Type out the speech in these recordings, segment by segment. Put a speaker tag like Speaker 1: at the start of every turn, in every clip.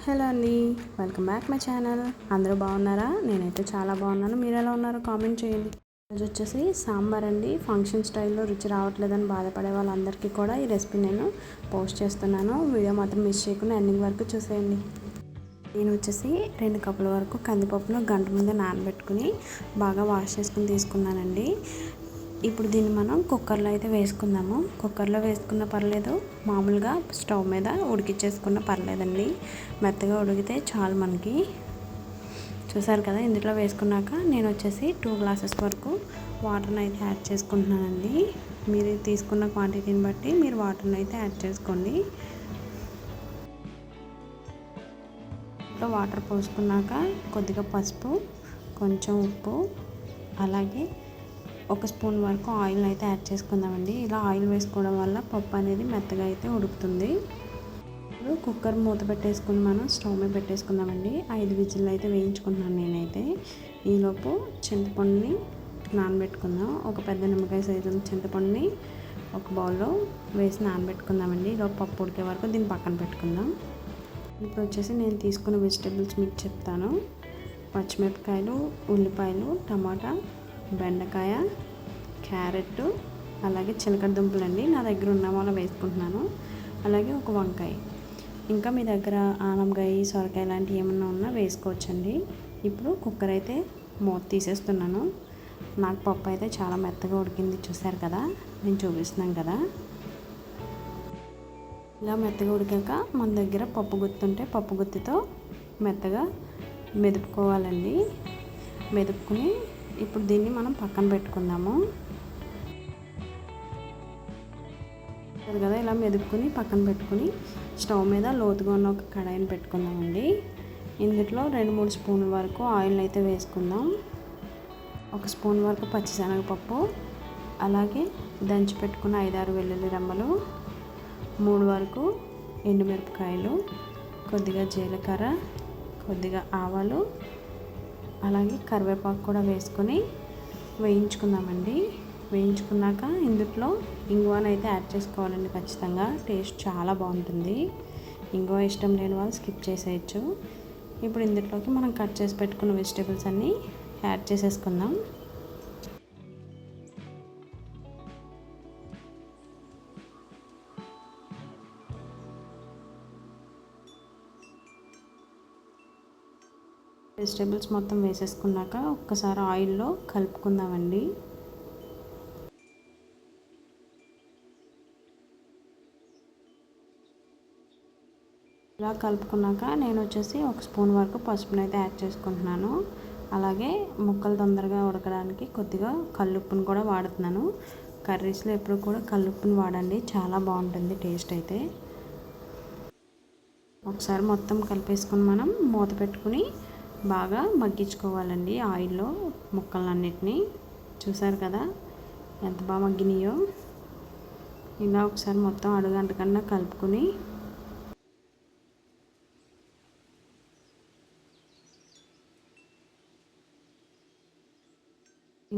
Speaker 1: Hello అండి, welcome back my channel. అందరూ బాగున్నారా? నేనైతే చాలా బాగున్నాను. మీరు ఎలా ఉన్నారో కామెంట్ చేయండి. ఈరోజు వచ్చేసి సాంబార్ అండి. ఫంక్షన్ స్టైల్లో రుచి రావట్లేదని బాధపడే వాళ్ళందరికీ కూడా ఈ రెసిపీ నేను పోస్ట్ చేస్తున్నాను. వీడియో మాత్రం మిస్ చేయకుండా ఎండింగ్ వరకు చూసేయండి. నేను వచ్చేసి 2 కప్పుల వరకు కందిపప్పును గంట ముందే నానబెట్టుకుని బాగా వాష్ చేసుకుని తీసుకున్నానండి. ఇప్పుడు దీన్ని మనం కుక్కర్లో అయితే వేసుకుందాము. కుక్కర్లో వేసుకున్న పర్లేదు, మామూలుగా స్టవ్ మీద ఉడికించేసుకున్న పర్లేదండి. మెత్తగా ఉడికితే చాలు మనకి. చూసారు కదా, ఇందులో వేసుకున్నాక నేను వచ్చేసి 2 గ్లాసెస్ వరకు వాటర్ని అయితే యాడ్ చేసుకుంటున్నానండి. మీరు తీసుకున్న క్వాంటిటీని బట్టి మీరు వాటర్ని అయితే యాడ్ చేసుకోండి. ఇంట్లో వాటర్ పోసుకున్నాక కొద్దిగా పసుపు, కొంచెం ఉప్పు, అలాగే 1 స్పూన్ వరకు ఆయిల్ అయితే యాడ్ చేసుకుందామండి. ఇలా ఆయిల్ వేసుకోవడం వల్ల పప్పు అనేది మెత్తగా అయితే ఉడుకుతుంది. ఇప్పుడు కుక్కర్ మూత పెట్టేసుకుని మనం స్టవ్ మీద పెట్టేసుకుందామండి. 5 విజిల్లు అయితే వేయించుకుంటున్నాను నేనైతే. ఈలోపు చింతపండుని నానబెట్టుకుందాం. ఒక పెద్ద నిమ్మకాయ సైజు చింతపండుని ఒక బౌల్లో వేసి నానబెట్టుకుందామండి. ఈలోపు పప్పు ఉడికే వరకు దీన్ని పక్కన పెట్టుకుందాం. ఇప్పుడు వచ్చేసి నేను తీసుకున్న వెజిటేబుల్స్ మీకు చెప్తాను. పచ్చిమిరపకాయలు, ఉల్లిపాయలు, టమాటా, బెండకాయ, క్యారెట్, అలాగే చిలకడ దుంపలు అండి. నా దగ్గర ఉన్న వాళ్ళ వేసుకుంటున్నాను. అలాగే ఒక వంకాయ, ఇంకా మీ దగ్గర ఆనపకాయ, సొరకాయ లాంటివి ఏమన్నా ఉన్నా వేసుకోవచ్చండి. ఇప్పుడు కుక్కర్ అయితే మూత తీసేస్తున్నాను. నాకు పప్పు అయితే చాలా మెత్తగా ఉడికింది. చూసారు కదా, నేను చూపిస్తున్నాను కదా. ఇలా మెత్తగా ఉడికాక మన దగ్గర పప్పు గుత్తుంటే పప్పు గుత్తితో మెత్తగా మెదుపుకోవాలండి. మెదుపుకుని ఇప్పుడు దీన్ని మనం పక్కన పెట్టుకుందాము. కదా, ఇలా మెదుపుకుని పక్కన పెట్టుకుని స్టవ్ మీద లోతుగా ఉన్న ఒక కడాయిని పెట్టుకుందామండి. ఇందులో 2-3 స్పూన్ల వరకు ఆయిల్ అయితే వేసుకుందాం. 1 స్పూన్ వరకు పచ్చిశనగపప్పు, అలాగే దంచి పెట్టుకున్న 5-6 వెల్లుల్లి రెమ్మలు, 3 వరకు ఎండుమిరపకాయలు, కొద్దిగా జీలకర్ర, కొద్దిగా ఆవాలు, అలాగే కరివేపాకు కూడా వేసుకొని వేయించుకుందామండి. వేయించుకున్నాక ఇందులో ఇంగువను అయితే యాడ్ చేసుకోవాలండి. ఖచ్చితంగా టేస్ట్ చాలా బాగుంటుంది. ఇంగువ ఇష్టం లేని వాళ్ళు స్కిప్ చేసేయచ్చు. ఇప్పుడు ఇందులోకి మనం కట్ చేసి పెట్టుకున్న వెజిటేబుల్స్ అన్నీ యాడ్ చేసేసుకుందాం. వెజిటేబుల్స్ మొత్తం వేసేసుకున్నాక ఒక్కసారి ఆయిల్లో కలుపుకుందామండి. ఇలా కలుపుకున్నాక నేను వచ్చేసి 1 స్పూన్ వరకు పసుపుని అయితే యాడ్ చేసుకుంటున్నాను. అలాగే ముక్కలు తొందరగా ఉడకడానికి కొద్దిగా కల్లుప్పును కూడా వాడుతున్నాను. కర్రీస్లో ఎప్పుడు కూడా కల్లుప్పును వాడండి, చాలా బాగుంటుంది టేస్ట్ అయితే. ఒకసారి మొత్తం కలిపేసుకుని మనం మూత పెట్టుకుని బాగా మగ్గించుకోవాలండి ఆయిల్లో ముక్కలన్నిటినీ. చూసారు కదా ఎంత బాగా మగ్గినాయో. ఇలా ఒకసారి మొత్తం అడుగంటకుండా కలుపుకొని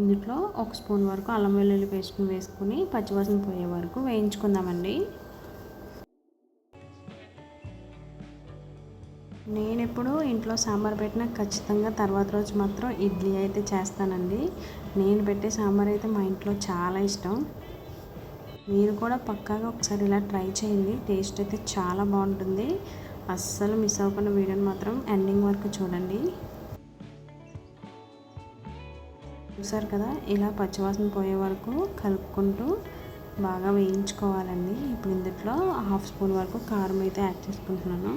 Speaker 1: ఇందులో 1 స్పూన్ వరకు అల్లం వెల్లుల్లి పేస్ట్ని వేసుకుని పచ్చివాసన పోయే వరకు వేయించుకుందామండి. నేను ఎప్పుడు ఇంట్లో సాంబార్ పెట్టినా ఖచ్చితంగా తర్వాత రోజు మాత్రం ఇడ్లీ అయితే చేస్తానండి. నేను పెట్టే సాంబార్ అయితే మా ఇంట్లో చాలా ఇష్టం. మీరు కూడా పక్కాగా ఒకసారి ఇలా ట్రై చేయండి. టేస్ట్ అయితే చాలా బాగుంటుంది. అస్సలు మిస్ అవ్వకుండా వీడియోని మాత్రం ఎండింగ్ వరకు చూడండి. చూసారు కదా, ఇలా పచ్చివాసన పోయే వరకు కలుపుకుంటూ బాగా వేయించుకోవాలండి. ఇప్పుడు ఇందులో 1/2 స్పూన్ వరకు కారం అయితే యాడ్ చేసుకుంటున్నాను.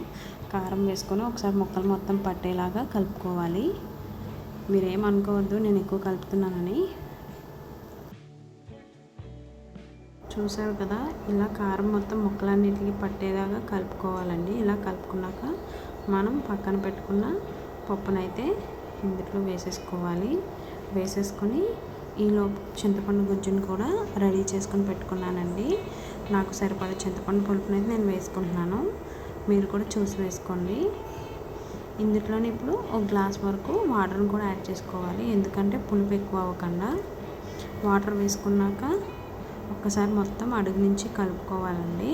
Speaker 1: కారం వేసుకొని ఒకసారి ముక్కలు మొత్తం పట్టేలాగా కలుపుకోవాలి. మీరేమనుకోవద్దు నేను ఎక్కువ కలుపుతున్నానని. చూసారు కదా, ఇలా కారం మొత్తం ముక్కలన్నిటికీ పట్టేలాగా కలుపుకోవాలండి. ఇలా కలుపుకున్నాక మనం పక్కన పెట్టుకున్న పప్పునైతే ఇందులో వేసేసుకోవాలి. వేసేసుకొని ఈలోపు చింతపండు గుజ్జును కూడా రెడీ చేసుకొని పెట్టుకున్నానండి. నాకు సరిపడే చింతపండు పులుపునైతే నేను వేసుకుంటున్నాను. మీరు కూడా చూసి వేసుకోండి. ఇందులోనే ఇప్పుడు 1 గ్లాస్ వరకు వాటర్ని కూడా యాడ్ చేసుకోవాలి. ఎందుకంటే పులుపు ఎక్కువ అవ్వకుండా. వాటర్ వేసుకున్నాక ఒక్కసారి మొత్తం అడుగు నుంచి కలుపుకోవాలండి.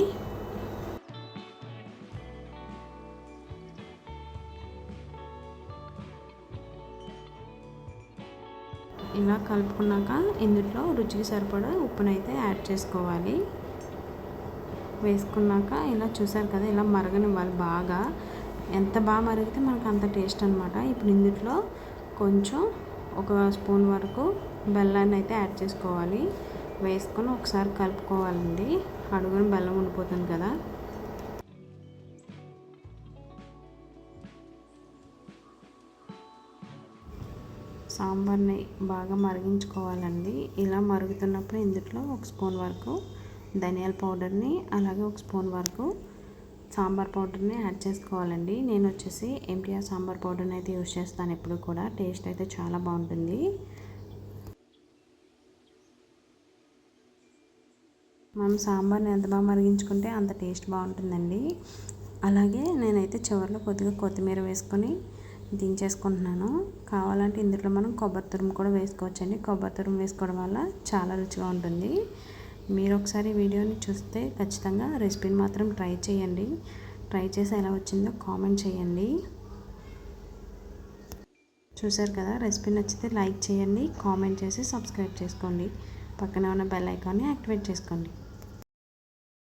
Speaker 1: ఇలా కలుపుకున్నాక ఇందులో రుచికి సరిపడా ఉప్పునైతే యాడ్ చేసుకోవాలి. వేసుకున్నాక ఇలా చూసారు కదా, ఇలా మరగనివ్వాలి బాగా. ఎంత బాగా మరిగితే మనకు అంత టేస్ట్ అనమాట. ఇప్పుడు ఇందులో కొంచెం ఒక స్పూన్ వరకు బెల్లాన్ని అయితే యాడ్ చేసుకోవాలి. వేసుకొని ఒకసారి కలుపుకోవాలండి. అడుగున బెల్లం ఉండిపోతుంది కదా. సాంబార్ని బాగా మరిగించుకోవాలండి. ఇలా మరుగుతున్నప్పుడు ఇందులో ఒక స్పూన్ వరకు ధనియాల పౌడర్ని, అలాగే ఒక స్పూన్ వరకు సాంబార్ పౌడర్ని యాడ్ చేసుకోవాలండి. నేను వచ్చేసి ఎంటీఆర్ సాంబార్ పౌడర్ని అయితే యూజ్ చేస్తాను ఎప్పుడు కూడా. టేస్ట్ అయితే చాలా బాగుంటుంది. మనం సాంబార్ని ఎంత బాగా మరిగించుకుంటే అంత టేస్ట్ బాగుంటుందండి. అలాగే నేనైతే చివరిలో కొద్దిగా కొత్తిమీర వేసుకొని దించేసుకుంటున్నాను. కావాలంటే ఇందులో మనం కొబ్బరి తురుము కూడా వేసుకోవచ్చండి. కొబ్బరి తురుము వేసుకోవడం వల్ల చాలా రుచిగా ఉంటుంది. మీరు ఒకసారి వీడియోని చూస్తే ఖచ్చితంగా రెసిపీని మాత్రం ట్రై చేయండి. ట్రై చేసి ఎలా వచ్చిందో కామెంట్ చేయండి. చూసారు కదా, రెసిపీ నచ్చితే లైక్ చేయండి, కామెంట్ చేసి సబ్స్క్రైబ్ చేసుకోండి. పక్కనే ఉన్న బెల్ ఐకాన్ని యాక్టివేట్ చేసుకోండి.